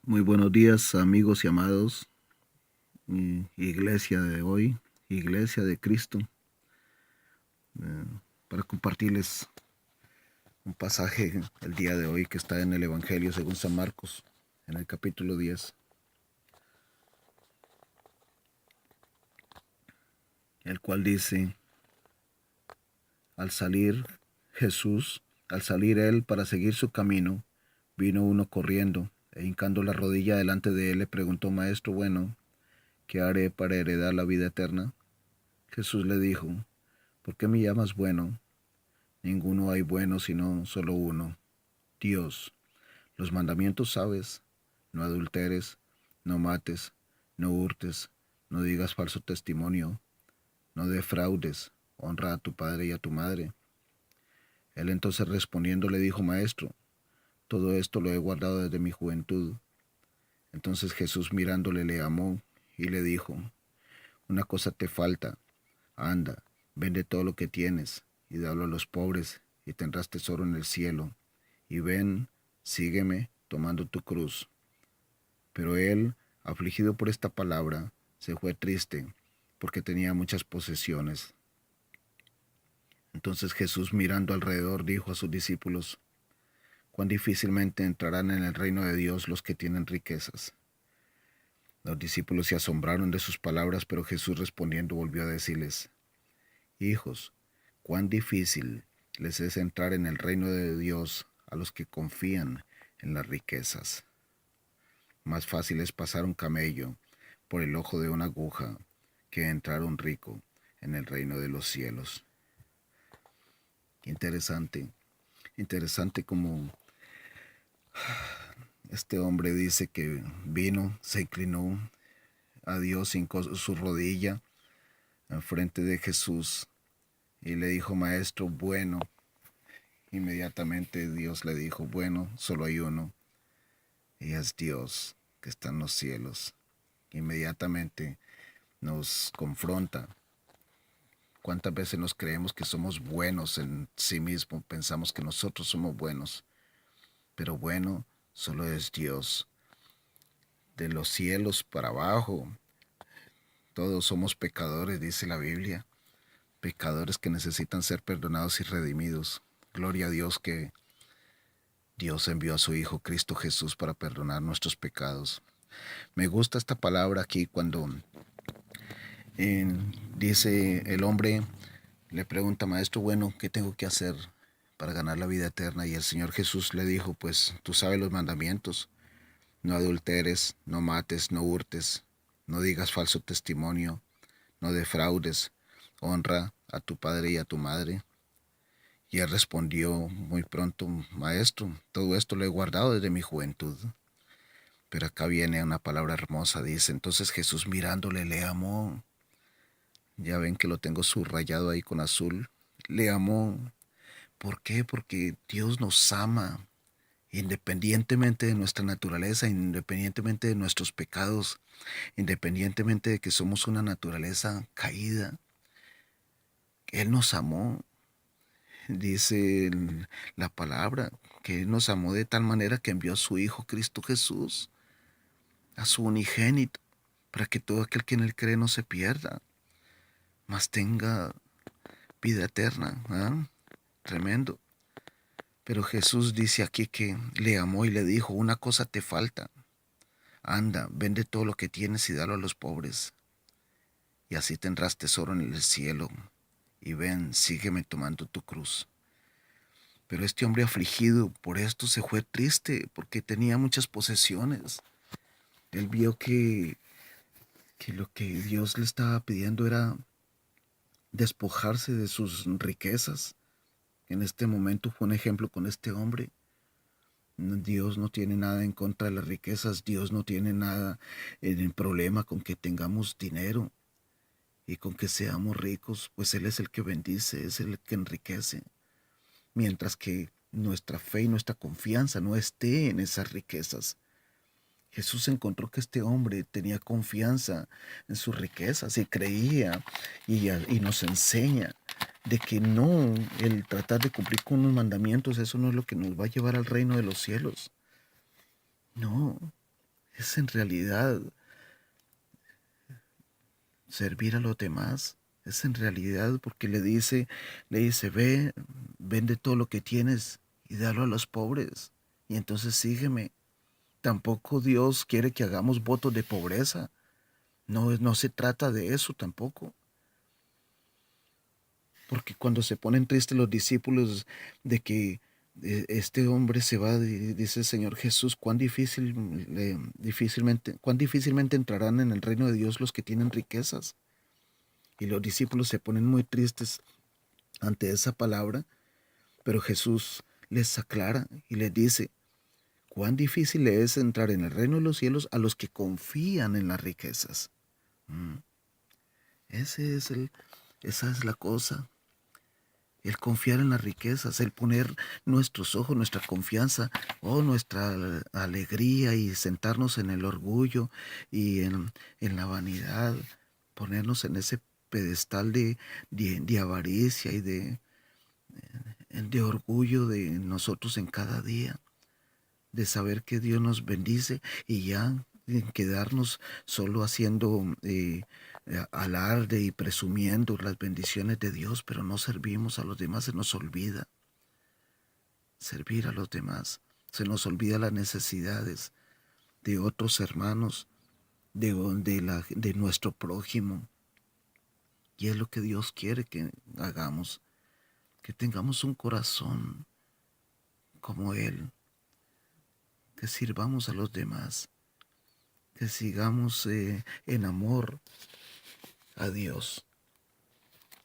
Muy buenos días, amigos y amados, iglesia de hoy, iglesia de Cristo, para compartirles un pasaje el día de hoy que está en el Evangelio según San Marcos, en el capítulo 10, el cual dice: al salir Jesús, al salir él para seguir su camino, vino uno corriendo, e hincando la rodilla delante de él le preguntó: Maestro bueno, ¿qué haré para heredar la vida eterna? Jesús le dijo: ¿por qué me llamas bueno? Ninguno hay bueno sino solo uno, Dios. Los mandamientos sabes: no adulteres, no mates, no hurtes, no digas falso testimonio, no defraudes, honra a tu padre y a tu madre. Él entonces respondiendo le dijo: Maestro, todo esto lo he guardado desde mi juventud. Entonces Jesús mirándole le amó y le dijo: una cosa te falta, anda, vende todo lo que tienes y dalo a los pobres, y tendrás tesoro en el cielo. Y ven, sígueme tomando tu cruz. Pero él, afligido por esta palabra, se fue triste, porque tenía muchas posesiones. Entonces Jesús, mirando alrededor, dijo a sus discípulos: cuán difícilmente entrarán en el reino de Dios los que tienen riquezas. Los discípulos se asombraron de sus palabras, pero Jesús respondiendo volvió a decirles: hijos, cuán difícil les es entrar en el reino de Dios a los que confían en las riquezas. Más fácil es pasar un camello por el ojo de una aguja que entrar un rico en el reino de los cielos. Interesante, interesante como este hombre dice que vino, se inclinó a Dios, hincó su rodilla enfrente de Jesús y le dijo: Maestro bueno. Inmediatamente Dios le dijo: bueno, solo hay uno, y es Dios que está en los cielos. Inmediatamente nos confronta. ¿Cuántas veces nos creemos que somos buenos en sí mismos? Pensamos que nosotros somos buenos, pero bueno solo es Dios. De los cielos para abajo, todos somos pecadores, dice la Biblia, pecadores que necesitan ser perdonados y redimidos. Gloria a Dios que Dios envió a su Hijo Cristo Jesús para perdonar nuestros pecados. Me gusta esta palabra aquí cuando dice el hombre, le pregunta: Maestro bueno, ¿qué tengo que hacer para ganar la vida eterna? Y el Señor Jesús le dijo: pues tú sabes los mandamientos: no adulteres, no mates, no hurtes, no digas falso testimonio, no defraudes, honra a tu padre y a tu madre. Y él respondió muy pronto: Maestro, todo esto lo he guardado desde mi juventud. Pero acá viene una palabra hermosa, dice: entonces Jesús mirándole le amó. Ya ven que lo tengo subrayado ahí con azul. Le amó. ¿Por qué? Porque Dios nos ama, independientemente de nuestra naturaleza, independientemente de nuestros pecados, independientemente de que somos una naturaleza caída. Él nos amó. Dice la palabra que Él nos amó de tal manera que envió a su Hijo Cristo Jesús, a su unigénito, para que todo aquel que en Él cree no se pierda, mas tenga vida eterna. ¿Ah? Tremendo. Pero Jesús dice aquí que le amó y le dijo: una cosa te falta, anda, vende todo lo que tienes y dalo a los pobres, y así tendrás tesoro en el cielo, y ven, sígueme tomando tu cruz. Pero este hombre, afligido por esto, se fue triste porque tenía muchas posesiones. Él vio que lo que Dios le estaba pidiendo era despojarse de sus riquezas. En este momento fue un ejemplo con este hombre. Dios no tiene nada en contra de las riquezas. Dios no tiene nada en problema con que tengamos dinero y con que seamos ricos, pues Él es el que bendice, es el que enriquece. Mientras que nuestra fe y nuestra confianza no esté en esas riquezas. Jesús encontró que este hombre tenía confianza en sus riquezas y creía y nos enseña de que no, el tratar de cumplir con los mandamientos, eso no es lo que nos va a llevar al reino de los cielos. No, es en realidad servir a los demás. Es en realidad porque le dice, ve, vende todo lo que tienes y dalo a los pobres. Y entonces sígueme. Tampoco Dios quiere que hagamos votos de pobreza. No se trata de eso tampoco. Porque cuando se ponen tristes los discípulos de que este hombre se va, dice el Señor Jesús, cuán difícilmente entrarán en el reino de Dios los que tienen riquezas. Y los discípulos se ponen muy tristes ante esa palabra, pero Jesús les aclara y les dice, cuán difícil es entrar en el reino de los cielos a los que confían en las riquezas. Mm. Ese es esa es la cosa. El confiar en las riquezas, el poner nuestros ojos, nuestra confianza, nuestra alegría y sentarnos en el orgullo y en la vanidad, ponernos en ese pedestal de avaricia y de orgullo de nosotros en cada día, de saber que Dios nos bendice y ya quedarnos solo haciendo alarde y presumiendo las bendiciones de Dios, pero no servimos a los demás, se nos olvida servir a los demás, se nos olvida las necesidades de otros hermanos, de nuestro prójimo, y es lo que Dios quiere que hagamos, que tengamos un corazón como Él, que sirvamos a los demás, que sigamos en amor a Dios.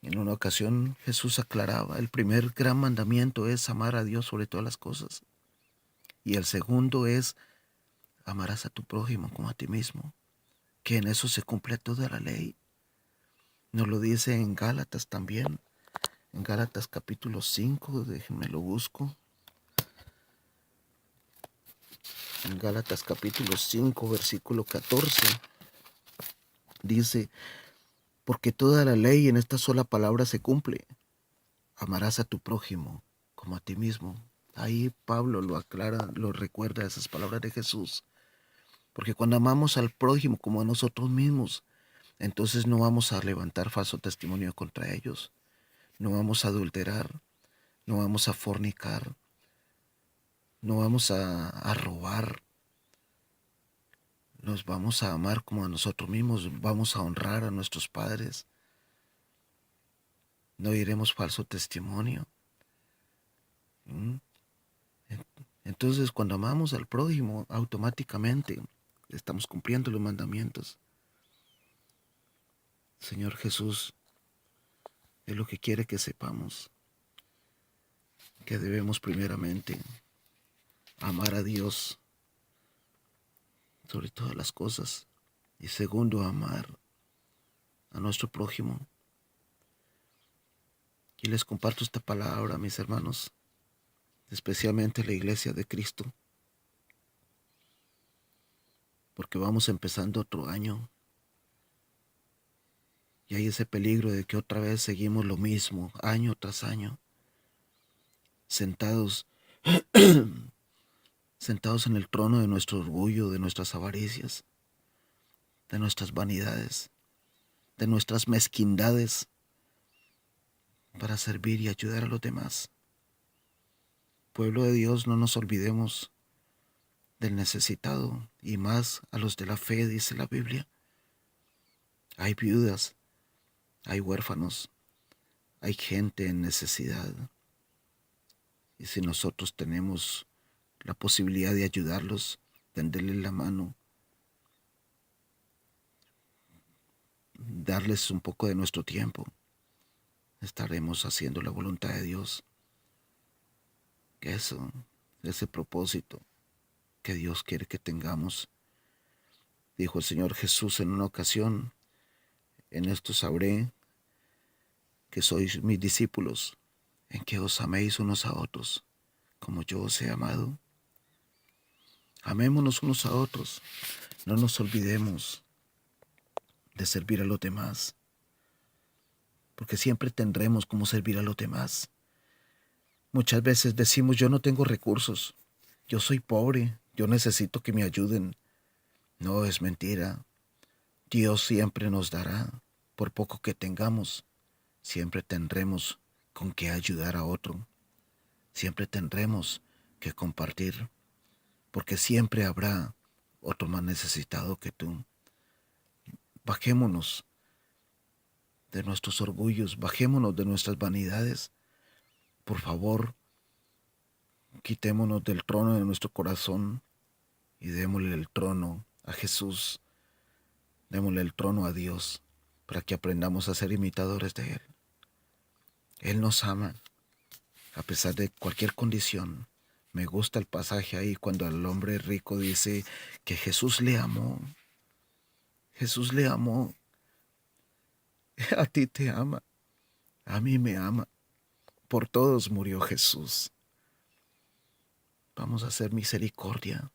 En una ocasión Jesús aclaraba, el primer gran mandamiento es amar a Dios sobre todas las cosas. Y el segundo es amarás a tu prójimo como a ti mismo, que en eso se cumple toda la ley. Nos lo dice en Gálatas también, en Gálatas capítulo 5, déjenme lo busco. En Gálatas capítulo 5, versículo 14, dice, porque toda la ley en esta sola palabra se cumple. Amarás a tu prójimo como a ti mismo. Ahí Pablo lo aclara, lo recuerda esas palabras de Jesús. Porque cuando amamos al prójimo como a nosotros mismos, entonces no vamos a levantar falso testimonio contra ellos. No vamos a adulterar, no vamos a fornicar, no vamos a robar. Nos vamos a amar como a nosotros mismos, vamos a honrar a nuestros padres. No diremos falso testimonio. Entonces, cuando amamos al prójimo, automáticamente estamos cumpliendo los mandamientos. Señor Jesús es lo que quiere que sepamos, que debemos primeramente amar a Dios sobre todas las cosas y segundo, amar a nuestro prójimo. Y les comparto esta palabra, mis hermanos, especialmente la Iglesia de Cristo, porque vamos empezando otro año y hay ese peligro de que otra vez seguimos lo mismo, año tras año, sentados en el trono de nuestro orgullo, de nuestras avaricias, de nuestras vanidades, de nuestras mezquindades, para servir y ayudar a los demás. Pueblo de Dios, no nos olvidemos del necesitado y más a los de la fe, dice la Biblia. Hay viudas, hay huérfanos, hay gente en necesidad. Y si nosotros tenemos la posibilidad de ayudarlos, tenderles la mano, darles un poco de nuestro tiempo, estaremos haciendo la voluntad de Dios. Que ese propósito que Dios quiere que tengamos. Dijo el Señor Jesús en una ocasión, en esto sabré que sois mis discípulos, en que os améis unos a otros, como yo os he amado. Amémonos unos a otros, no nos olvidemos de servir a los demás, porque siempre tendremos cómo servir a los demás. Muchas veces decimos, yo no tengo recursos, yo soy pobre, yo necesito que me ayuden. No es mentira. Dios siempre nos dará, por poco que tengamos, siempre tendremos con qué ayudar a otro, siempre tendremos que compartir, porque siempre habrá otro más necesitado que tú. Bajémonos de nuestros orgullos, bajémonos de nuestras vanidades. Por favor, quitémonos del trono de nuestro corazón y démosle el trono a Jesús, démosle el trono a Dios, para que aprendamos a ser imitadores de Él. Él nos ama, a pesar de cualquier condición. Me gusta el pasaje ahí cuando el hombre rico dice que Jesús le amó. Jesús le amó. A ti te ama. A mí me ama. Por todos murió Jesús. Vamos a hacer misericordia.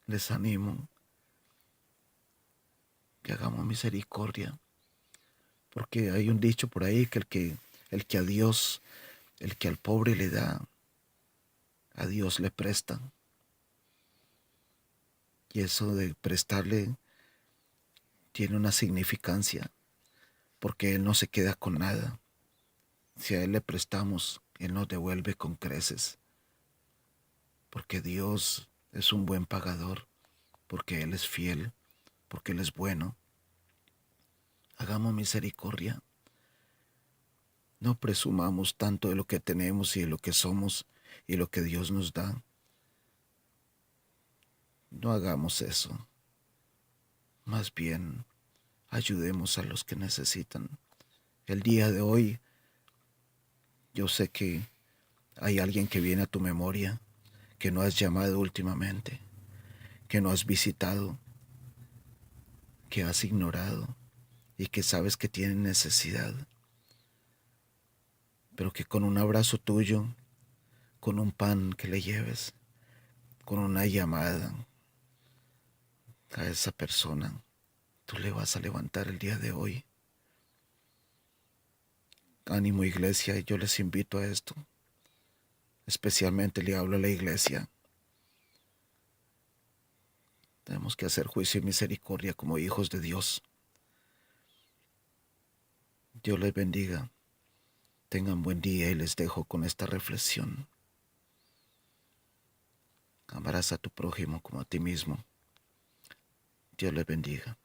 Les animo que hagamos misericordia. Porque hay un dicho por ahí que el que a Dios, el que al pobre le da, a Dios le presta. Y eso de prestarle tiene una significancia, porque Él no se queda con nada. Si a Él le prestamos, Él nos devuelve con creces, porque Dios es un buen pagador, porque Él es fiel, porque Él es bueno. Hagamos misericordia. No presumamos tanto de lo que tenemos y de lo que somos y lo que Dios nos da. No hagamos eso. Más bien, ayudemos a los que necesitan. El día de hoy, yo sé que hay alguien que viene a tu memoria, que no has llamado últimamente, que no has visitado, que has ignorado y que sabes que tiene necesidad, pero que con un abrazo tuyo, con un pan que le lleves, con una llamada a esa persona, tú le vas a levantar el día de hoy. Ánimo, iglesia, yo les invito a esto. Especialmente le hablo a la iglesia. Tenemos que hacer juicio y misericordia como hijos de Dios. Dios les bendiga. Tengan buen día y les dejo con esta reflexión. Amarás a tu prójimo como a ti mismo. Dios les bendiga.